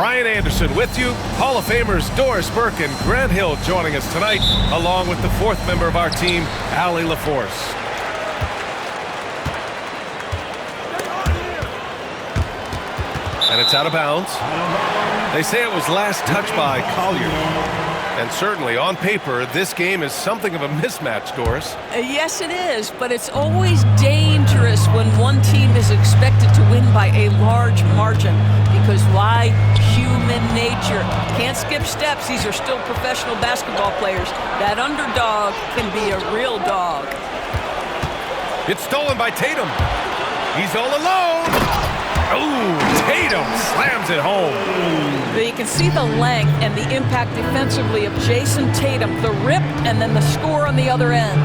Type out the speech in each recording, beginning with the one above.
Brian Anderson with you. Hall of Famers Doris Burke and Grant Hill joining us tonight, along with the fourth member of our team, Allie LaForce. And it's out of bounds. They say it was last touched by Collier. And certainly, on paper, this game is something of a mismatch, Doris. Yes, it is, but it's always dangerous when one team is expected to win by a large margin. Because why? Human nature. Can't skip steps. These are still professional basketball players. That underdog can be a real dog. It's stolen by Tatum. He's all alone. Oh, Tatum slams it home. But you can see the length and the impact defensively of Jason Tatum, the rip and then the score on the other end.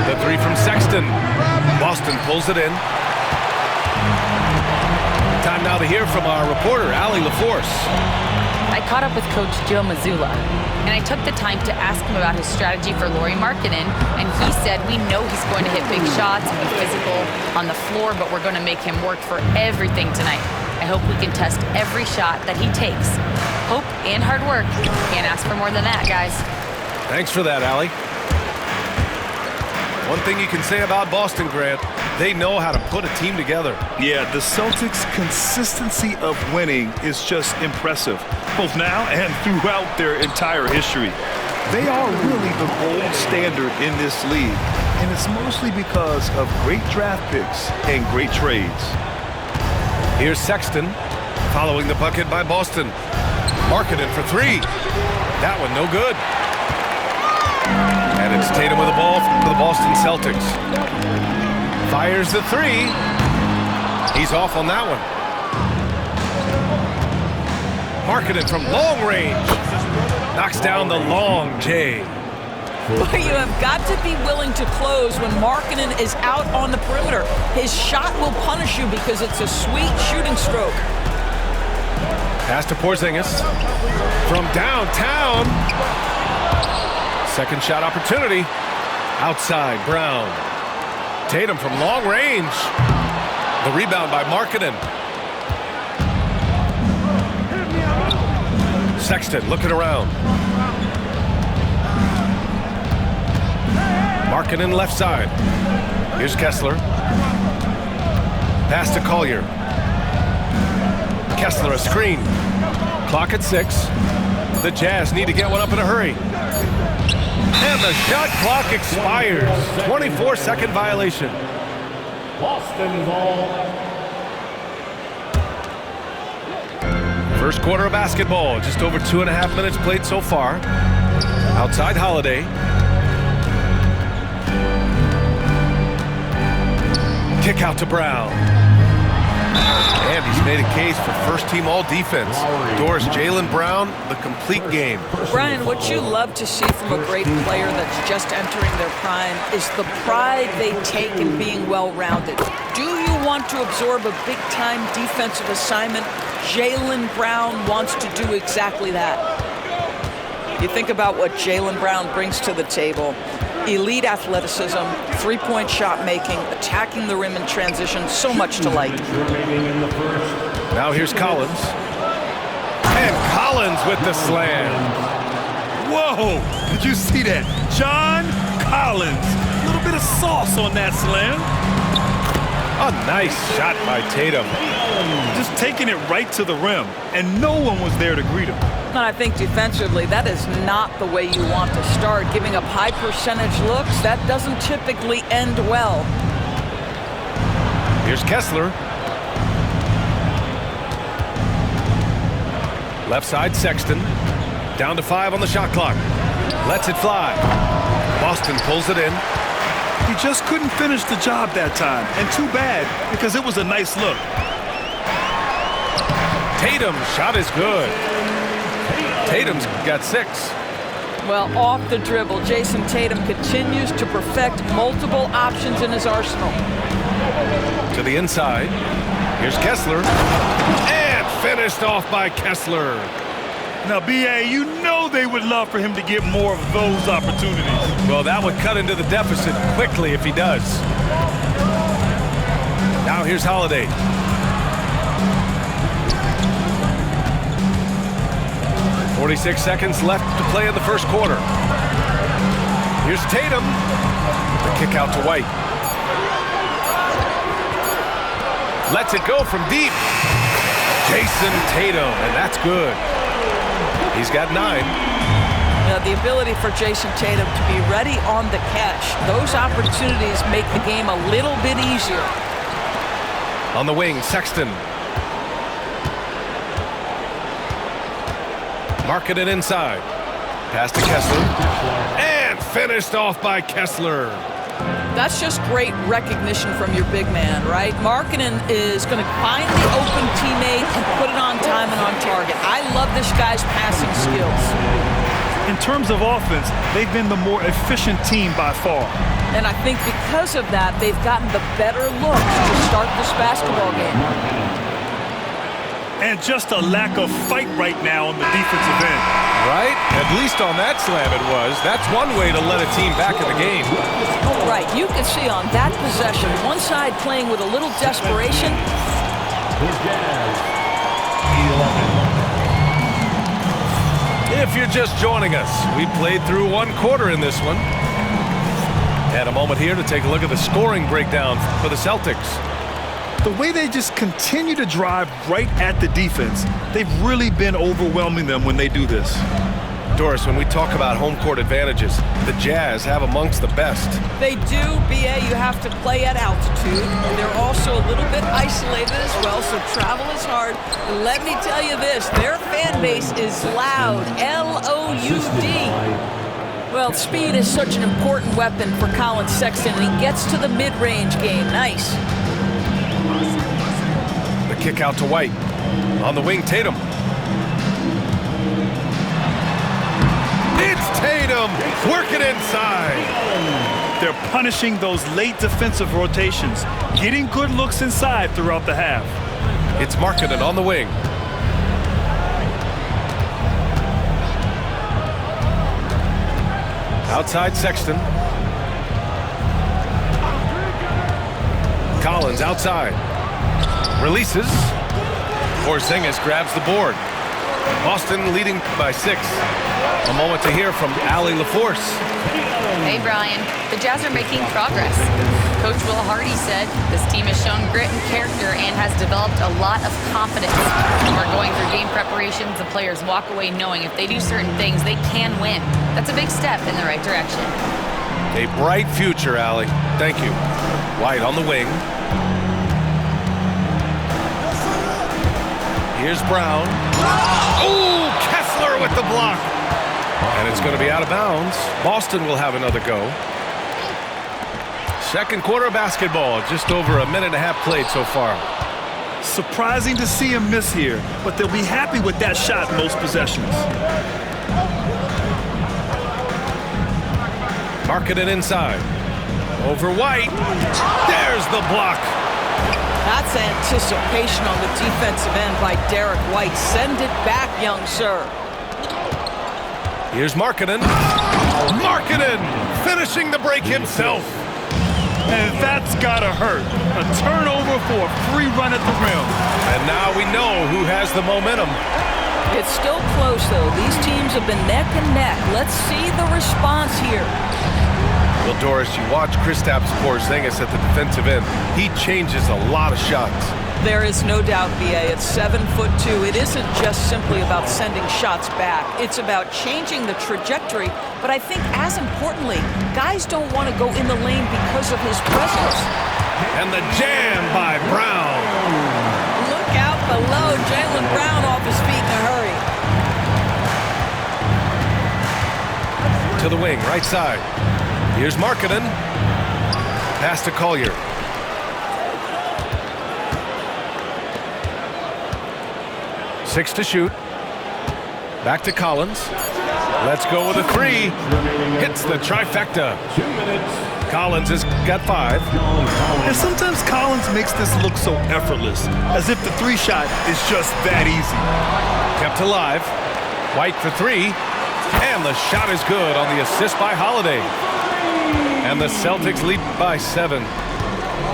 The three from Sexton. Boston pulls it in. Time now to hear from our reporter, Allie LaForce. I caught up with Coach Joe Mazzulla, and I took the time to ask him about his strategy for Lauri Markkanen, and he said, we know he's going to hit big shots and be physical on the floor, but we're going to make him work for everything tonight. I hope we can test every shot that he takes. Hope and hard work. Can't ask for more than that, guys. Thanks for that, Allie. One thing you can say about Boston, Grant, they know how to put a team together. Yeah, the Celtics' consistency of winning is just impressive, both now and throughout their entire history. They are really the gold standard in this league, and it's mostly because of great draft picks and great trades. Here's Sexton, following the bucket by Boston. Markkanen for three. That one no good. And it's Tatum with the ball for the Boston Celtics. Fires the three. He's off on that one. Markkanen from long range. Knocks down the long J. But you have got to be willing to close when Markkanen is out on the perimeter. His shot will punish you because it's a sweet shooting stroke. Pass to Porzingis. From downtown. Second shot opportunity. Outside, Brown. Tatum from long range. The rebound by Markkanen. Sexton looking around. Markkanen left side. Here's Kessler. Pass to Collier. Kessler a screen. Clock at 6. The Jazz need to get one up in a hurry. And the shot clock expires. 24-second violation. Boston ball. First quarter of basketball. Just over 2.5 minutes played so far. Outside Holiday. Kick out to Brown. And he's made a case for first-team all-defense. Doris, Jaylen Brown, the complete game. Brian, what you love to see from a great player that's just entering their prime is the pride they take in being well-rounded. Do you want to absorb a big-time defensive assignment? Jaylen Brown wants to do exactly that. You think about what Jaylen Brown brings to the table. Elite athleticism, three-point shot making, attacking the rim in transition, so much to like. Now here's Collins. And Collins with the slam. Whoa! Did you see that? John Collins. A little bit of sauce on that slam. A nice shot by Tatum. Just taking it right to the rim, and no one was there to greet him. And I think defensively, that is not the way you want to start. Giving up high percentage looks, that doesn't typically end well. Here's Kessler. Left side, Sexton. Down to 5 on the shot clock. Lets it fly. Boston pulls it in. He just couldn't finish the job that time, and too bad, because it was a nice look. Tatum, shot is good. Tatum's got 6. Well, off the dribble, Jason Tatum continues to perfect multiple options in his arsenal. To the inside. Here's Kessler. And finished off by Kessler. Now, B.A., you know they would love for him to get more of those opportunities. Well, that would cut into the deficit quickly if he does. Now here's Holiday. 46 seconds left to play in the first quarter. Here's Tatum. The kick out to White. Lets it go from deep. Jason Tatum, and that's good. He's got 9. The ability for Jason Tatum to be ready on the catch. Those opportunities make the game a little bit easier. On the wing, Sexton. Marking it inside. Pass to Kessler. And finished off by Kessler. That's just great recognition from your big man, right? Markkanen is going to find the open teammate and put it on time and on target. I love this guy's passing skills. In terms of offense, they've been the more efficient team by far. And I think because of that, they've gotten the better looks to start this basketball game. And just a lack of fight right now on the defensive end. Right? At least on that slam it was. That's one way to let a team back in the game. Right. You can see on that possession, one side playing with a little desperation. If you're just joining us, we played through one quarter in this one. And a moment here to take a look at the scoring breakdown for the Celtics. The way they just continue to drive right at the defense, they've really been overwhelming them when they do this. Doris, when we talk about home court advantages, the Jazz have amongst the best. They do, B.A. You have to play at altitude. They're also a little bit isolated as well, so travel is hard. Let me tell you this, their fan base is loud, L-O-U-D. Well, speed is such an important weapon for Colin Sexton, and he gets to the mid-range game. Nice. The kick out to White. On the wing, Tatum. It's Tatum! Working inside! They're punishing those late defensive rotations, getting good looks inside throughout the half. It's Markkanen on the wing. Outside Sexton. Collins outside. Releases. Porzingis grabs the board. Boston leading by 6. A moment to hear from Allie LaForce. Hey, Brian. The Jazz are making progress. Coach Will Hardy said this team has shown grit and character and has developed a lot of confidence. When we're going through game preparations, the players walk away knowing if they do certain things, they can win. That's a big step in the right direction. A bright future, Allie. Thank you. White on the wing. Here's Brown. Oh, Kessler with the block. And it's going to be out of bounds. Boston will have another go. Second quarter basketball, just over a minute and a half played so far. Surprising to see him miss here, but they'll be happy with that shot most possessions. Marking it inside. Over White. There's the block. That's anticipation on the defensive end by Derek White. Send it back, young sir. Here's Markkanen. Markkanen finishing the break himself. And that's gotta hurt. A turnover for a free run at the rim. And now we know who has the momentum. It's still close, though. These teams have been neck and neck. Let's see the response here. Well, Doris, you watch Kristaps Porzingis at the defensive end. He changes a lot of shots. There is no doubt, B.A. It's 7'2". It isn't just simply about sending shots back. It's about changing the trajectory. But I think, as importantly, guys don't want to go in the lane because of his presence. And the jam by Brown. Look out below. Jaylen Brown off his feet in a hurry. To the wing, right side. Here's Markkanen. Pass to Collier. Six to shoot. Back to Collins. Let's go with a 3. Hits the trifecta. Collins has got 5. And sometimes Collins makes this look so effortless, as if the 3-shot is just that easy. Kept alive. White for 3. And the shot is good on the assist by Holiday. And the Celtics lead by 7.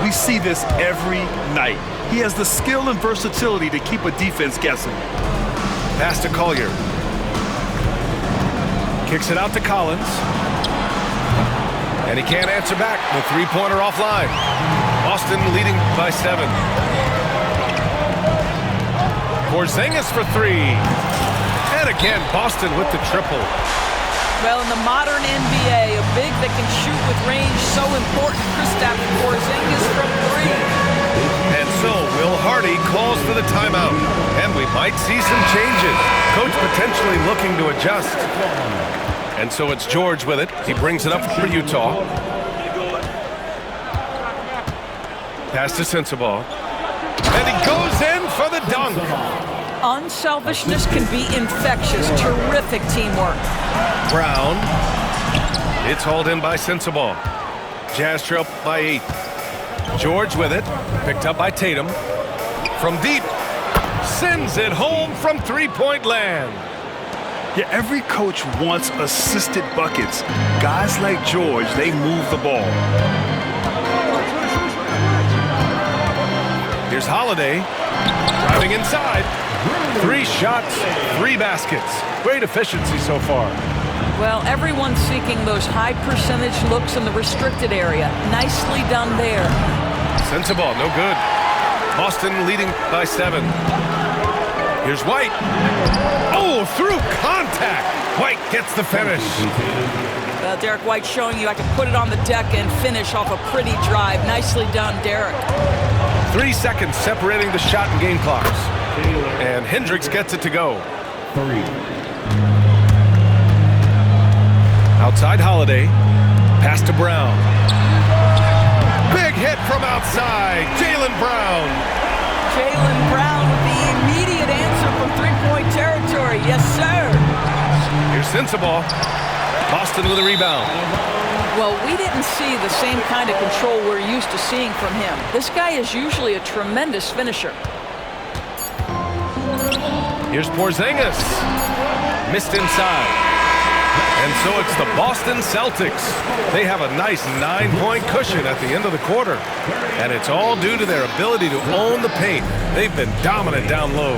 We see this every night. He has the skill and versatility to keep a defense guessing. Pass to Collier. Kicks it out to Collins. And he can't answer back. The three-pointer offline. Boston leading by 7. Porzingis for 3. And again, Boston with the triple. Well, in the modern NBA, a big that can shoot with range, so important. Kristaps Porzingis from 3. And so Will Hardy calls for the timeout. And we might see some changes. Coach potentially looking to adjust. And so it's George with it. He brings it up for Utah. Pass to Sensabaugh. And he goes in for the dunk. Unselfishness can be infectious. Terrific teamwork. Brown. It's hauled in by Sensabaugh. Jazz trail by 8. George with it. Picked up by Tatum. From deep. Sends it home from three-point land. Yeah, every coach wants assisted buckets. Guys like George, they move the ball. Here's Holiday. Driving inside. 3 shots, 3 baskets. Great efficiency so far. Well, everyone's seeking those high percentage looks in the restricted area. Nicely done there. Sensabaugh, no good. Boston leading by 7. Here's White. Oh, through contact. White gets the finish. Derek White showing you I can put it on the deck and finish off a pretty drive. Nicely done, Derek. 3 seconds separating the shot and game clocks. And Hendricks gets it to go. 3. Outside Holiday. Pass to Brown. Big hit from outside. Jaylen Brown. Jaylen Brown with the immediate answer from three-point territory. Yes, sir. Here's Sensabaugh. Boston with a rebound. Well, we didn't see the same kind of control we're used to seeing from him. This guy is usually a tremendous finisher. Here's Porzingis. Missed inside. And so it's the Boston Celtics. They have a nice 9-point cushion at the end of the quarter. And it's all due to their ability to own the paint. They've been dominant down low.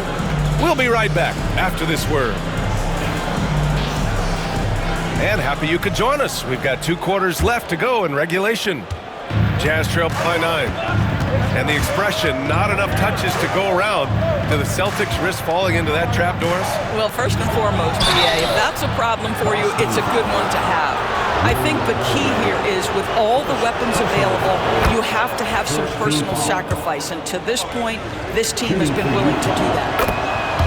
We'll be right back after this word. And happy you could join us. We've got 2 quarters left to go in regulation. Jazz trail by 9. And the expression, not enough touches to go around. Do the Celtics risk falling into that trap, Doris? Well, first and foremost, BA, if that's a problem for you, it's a good one to have. I think the key here is with all the weapons available, you have to have some personal sacrifice. And to this point, this team has been willing to do that.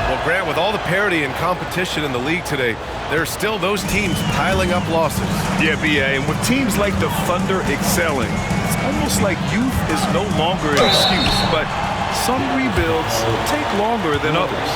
Well, Grant, with all the parity and competition in the league today, there are still those teams piling up losses. Yeah, BA, and with teams like the Thunder excelling, it's almost like youth is no longer an excuse, but some rebuilds take longer than others.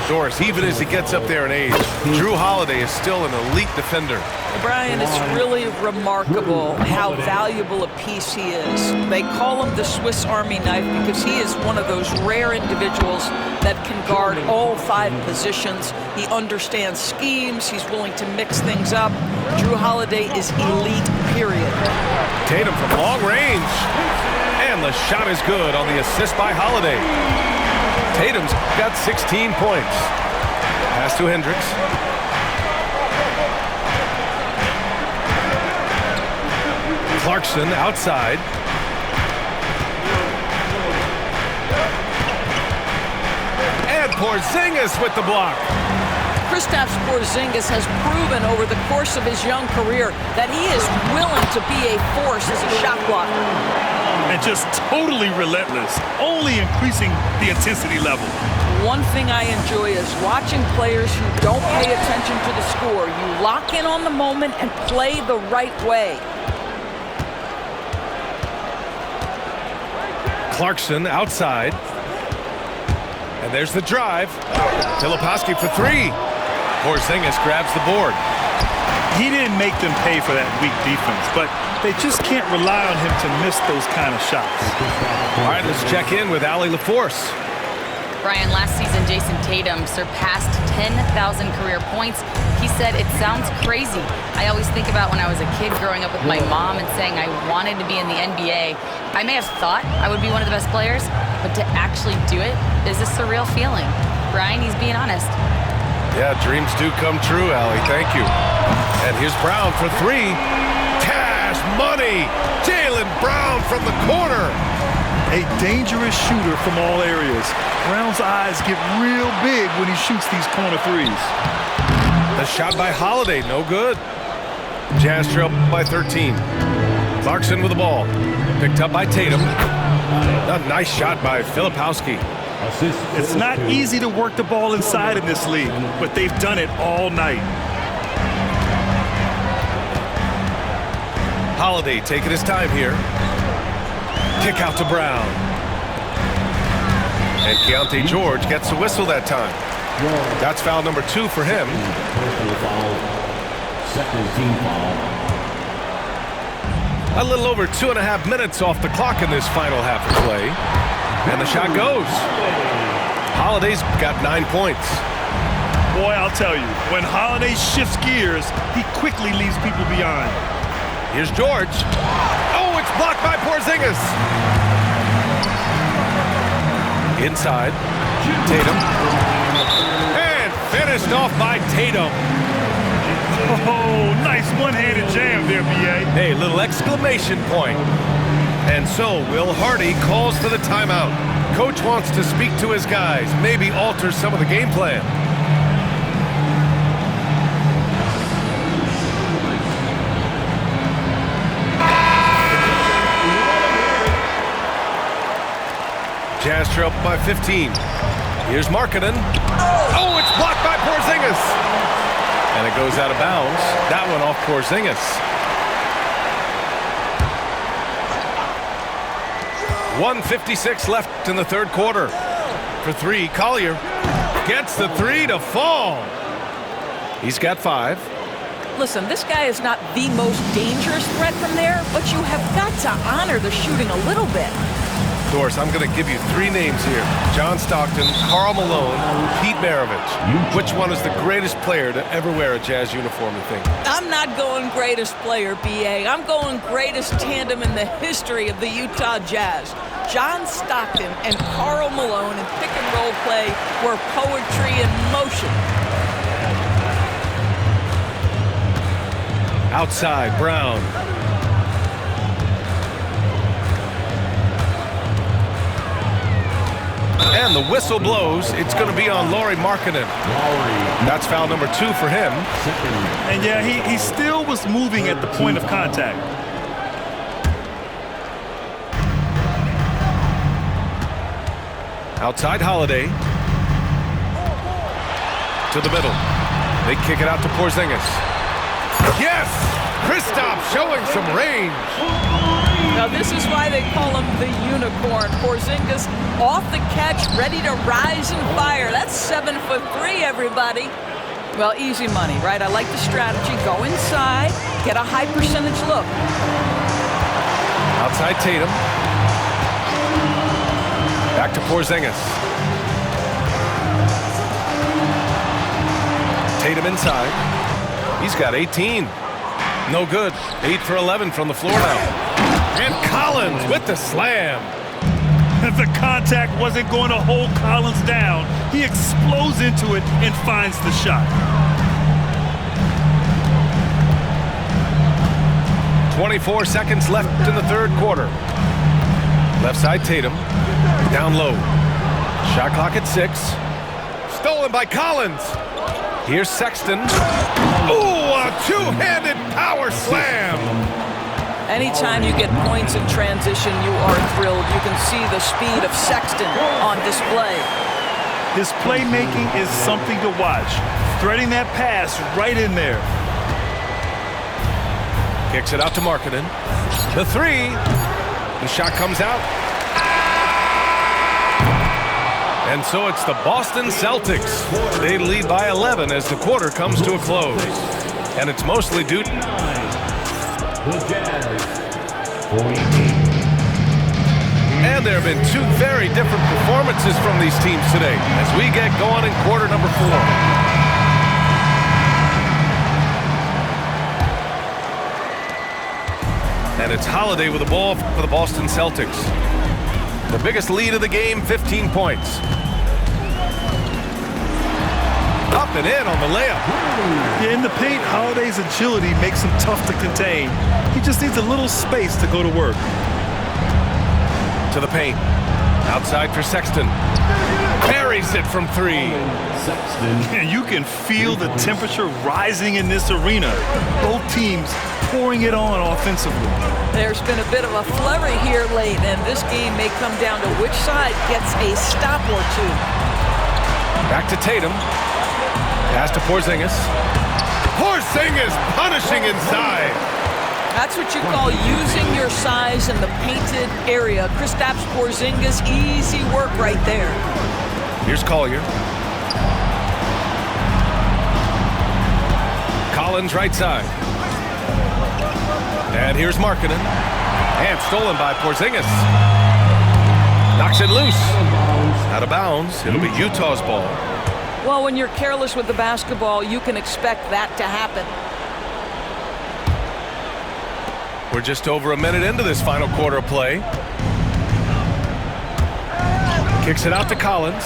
Doris, even as he gets up there in age, Jrue Holiday is still an elite defender. Brian, it's really remarkable how valuable a piece he is. They call him the Swiss Army knife because he is one of those rare individuals that can guard all 5 positions. He understands schemes. He's willing to mix things up. Jrue Holiday is elite, period. Tatum from long range. And the shot is good on the assist by Holiday. Tatum's got 16 points. Pass to Hendricks. Clarkson outside. And Porzingis with the block. Kristaps Porzingis has proven over the course of his young career that he is willing to be a force as a shot blocker. And just totally relentless, only increasing the intensity level. One thing I enjoy is watching players who don't pay attention to the score. You lock in on the moment and play the right way. Clarkson outside. And there's the drive. Filipowski for 3. Porzingis grabs the board. He didn't make them pay for that weak defense, but they just can't rely on him to miss those kind of shots. All right, let's check in with Allie LaForce. Brian, last season, Jason Tatum surpassed 10,000 career points. He said, "It sounds crazy. I always think about when I was a kid growing up with my mom and saying I wanted to be in the NBA. I may have thought I would be one of the best players, but to actually do it is a surreal feeling." Brian, he's being honest. Yeah, dreams do come true, Allie. Thank you. And here's Brown for three. Cash money. Jaylen Brown from the corner. A dangerous shooter from all areas. Brown's eyes get real big when he shoots these corner threes. The shot by Holiday, no good. Jazz trail by 13. Clarkson with the ball. Picked up by Tatum. A nice shot by Filipowski. It's not easy to work the ball inside in this league, but they've done it all night. Holiday taking his time here. Kick out to Brown. And Keontae George gets the whistle that time. That's foul number 2 for him. Second team foul. A little over 2.5 minutes off the clock in this final half of play. And the shot goes. Holiday's got 9 points. Boy, I'll tell you, when Holiday shifts gears, he quickly leaves people behind. Here's George. Oh, it's blocked by Porzingis. Inside. Tatum. And finished off by Tatum. Oh, nice one-handed jam there, B.A. Hey, little exclamation point. And so Will Hardy calls for the timeout. Coach wants to speak to his guys, maybe alter some of the game plan. Jazz trail by 15. Here's Markkanen. Oh, it's blocked by Porzingis. And it goes out of bounds. That one off Porzingis. 1:56 left in the third quarter. For three, Collier gets the three to fall. He's got 5. Listen, this guy is not the most dangerous threat from there, but you have got to honor the shooting a little bit. Doris, I'm going to give you 3 names here. John Stockton, Karl Malone, Pete Maravich. Which one is the greatest player to ever wear a Jazz uniform, you think? I'm not going greatest player, B.A. I'm going greatest tandem in the history of the Utah Jazz. John Stockton and Karl Malone in pick-and-roll play were poetry in motion. Outside, Brown. And the whistle blows. It's going to be on Lauri Markkanen. That's foul number 2 for him. And yeah, he still was moving at the point of contact. Outside Holiday. To the middle. They kick it out to Porzingis. Yes! Kristaps showing some range. Now this is why they call him the unicorn. Porzingis off the catch, ready to rise and fire. That's 7'3", everybody. Well, easy money, right? I like the strategy. Go inside, get a high percentage look. Outside Tatum. Back to Porzingis. Tatum inside. He's got 18. No good. 8 for 11 from the floor now. And Collins with the slam. The contact wasn't going to hold Collins down. He explodes into it and finds the shot. 24 seconds left in the third quarter. Left side Tatum. Down low. Shot clock at 6. Stolen by Collins. Here's Sexton. Ooh, a two-handed power slam. Anytime you get points in transition, you are thrilled. You can see the speed of Sexton on display. His playmaking is something to watch. Threading that pass right in there. Kicks it out to Markkanen. The 3. The shot comes out. And so it's the Boston Celtics. They lead by 11 as the quarter comes to a close. And it's mostly due to The Jazz. 48. And there have been 2 very different performances from these teams today as we get going in quarter number 4. And it's Holiday with the ball for the Boston Celtics. The biggest lead of the game, 15 points. Up and in on the layup. Yeah, in the paint, Holiday's agility makes him tough to contain. He just needs a little space to go to work. To the paint. Outside for Sexton. Buries it from three. Sexton. You can feel the temperature rising in this arena. Both teams pouring it on offensively. There's been a bit of a flurry here late, and this game may come down to which side gets a stop or two. Back to Tatum. Pass to Porzingis. Porzingis punishing inside. That's what you call using your size in the painted area. Kristaps Porzingis, easy work right there. Here's Collier. Collins right side. And here's Markkanen. And stolen by Porzingis. Knocks it loose. Out of bounds. It'll be Utah's ball. Well, when you're careless with the basketball, you can expect that to happen. We're just over a minute into this final quarter of play. Kicks it out to Collins.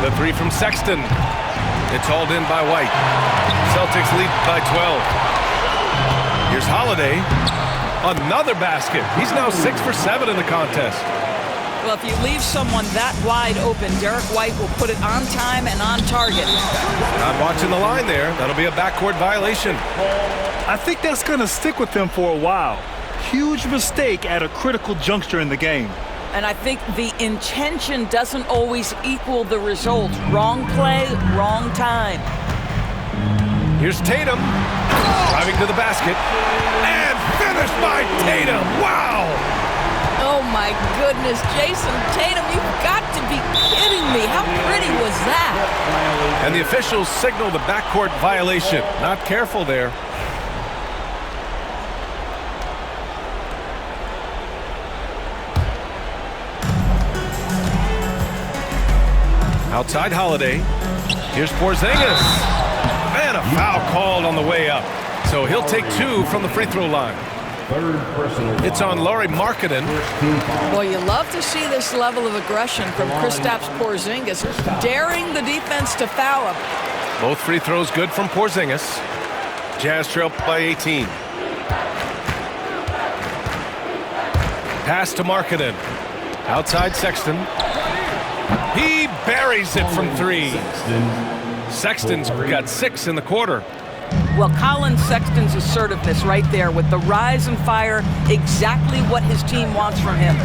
The three from Sexton. It's hauled in by White. Celtics lead by 12. Here's Holiday. Another basket. He's now 6 for 7 in the contest. Well, if you leave someone that wide open, Derek White will put it on time and on target. Not watching the line there. That'll be a backcourt violation. I think that's going to stick with them for a while. Huge mistake at a critical juncture in the game. And I think the intention doesn't always equal the result. Wrong play, wrong time. Here's Tatum. Driving to the basket. And finished by Tatum. Wow! Oh my goodness, Jason Tatum, you've got to be kidding me. How pretty was that? And the officials signal the backcourt violation. Not careful there. Outside Holiday. Here's Porzingis. And a foul called on the way up. So he'll take 2 from the free throw line. Third personal. It's on Lauri Markkanen. Well, you love to see this level of aggression from Kristaps Porzingis, daring the defense to foul him. Both free throws good from Porzingis. Jazz trail by 18. Pass to Markkanen. Outside Sexton. He buries it from 3. Sexton's got 6 in the quarter. Well, Colin Sexton's assertiveness right there with the rise and fire, exactly what his team wants from him.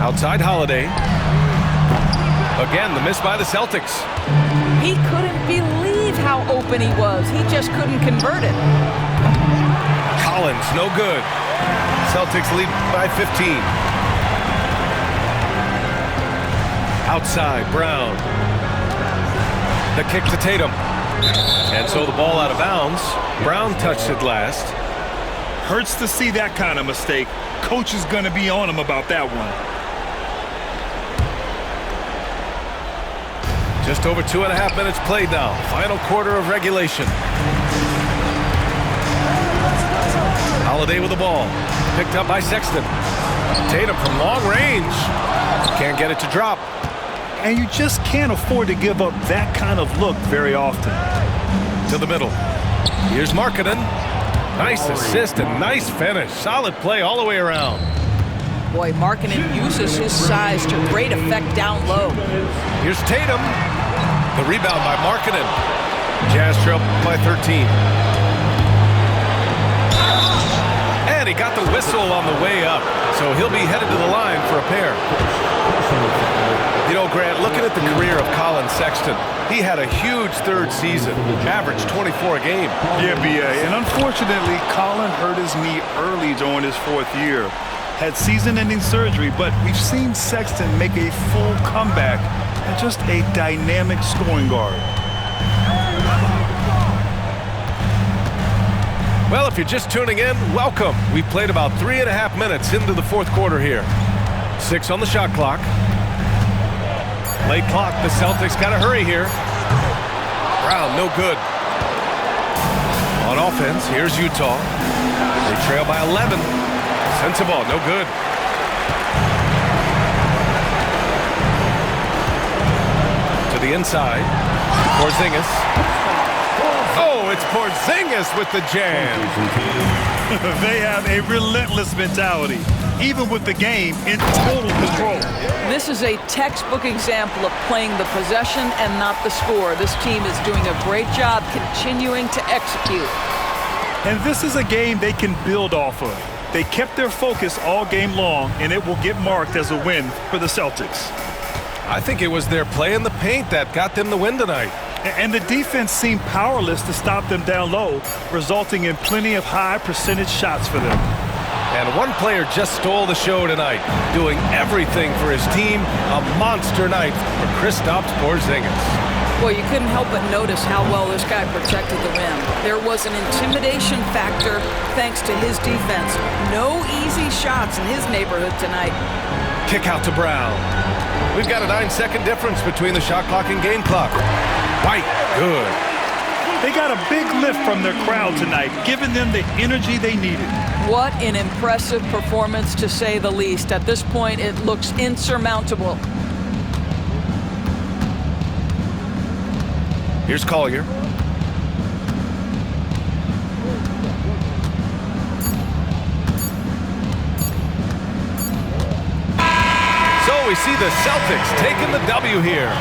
Outside Holiday. Again, the miss by the Celtics. He couldn't believe how open he was. He just couldn't convert it. Collins, no good. Celtics lead by 15. Outside, Brown. The kick to Tatum. And so the ball out of bounds. Brown touched it last. Hurts to see that kind of mistake. Coach is going to be on him about that one. Just over 2.5 minutes played now. Final quarter of regulation. Holiday with the ball. Picked up by Sexton. Tatum from long range. Can't get it to drop. And you just can't afford to give up that kind of look very often. To the middle. Here's Markkanen. Nice assist and nice finish. Solid play all the way around. Boy, Markkanen uses his size to great effect down low. Here's Tatum. The rebound by Markkanen. Jazz trail by 13. And he got the whistle on the way up. So he'll be headed to the line for a pair. You know, Grant, looking at the career of Colin Sexton, he had a huge third season, averaged 24 a game. Yeah, B.A. And unfortunately, Colin hurt his knee early during his 4th year. Had season-ending surgery, but we've seen Sexton make a full comeback and just a dynamic scoring guard. Well, if you're just tuning in, welcome. We've played about 3.5 minutes into the 4th quarter here. 6 on the shot clock. Late clock, the Celtics got to hurry here. Brown, no good. On offense, here's Utah. They trail by 11. Sensabaugh, no good. the inside. Porzingis. Oh, it's Porzingis with the jam. They have a relentless mentality, even with the game in total control. This is a textbook example of playing the possession and not the score. This team is doing a great job continuing to execute. And this is a game they can build off of. They kept their focus all game long, and it will get marked as a win for the Celtics. I think it was their play in the paint that got them the win tonight. And the defense seemed powerless to stop them down low, resulting in plenty of high percentage shots for them. And one player just stole the show tonight, doing everything for his team. A monster night for Kristaps Porzingis. Well, you couldn't help but notice how well this guy protected the rim. There was an intimidation factor thanks to his defense. No easy shots in his neighborhood tonight. Kick out to Brown. We've got a 9-second difference between the shot clock and game clock. White, good. They got a big lift from their crowd tonight, giving them the energy they needed. What an impressive performance, to say the least. At this point, it looks insurmountable. Here's Collier. So we see the Celtics taking the W here.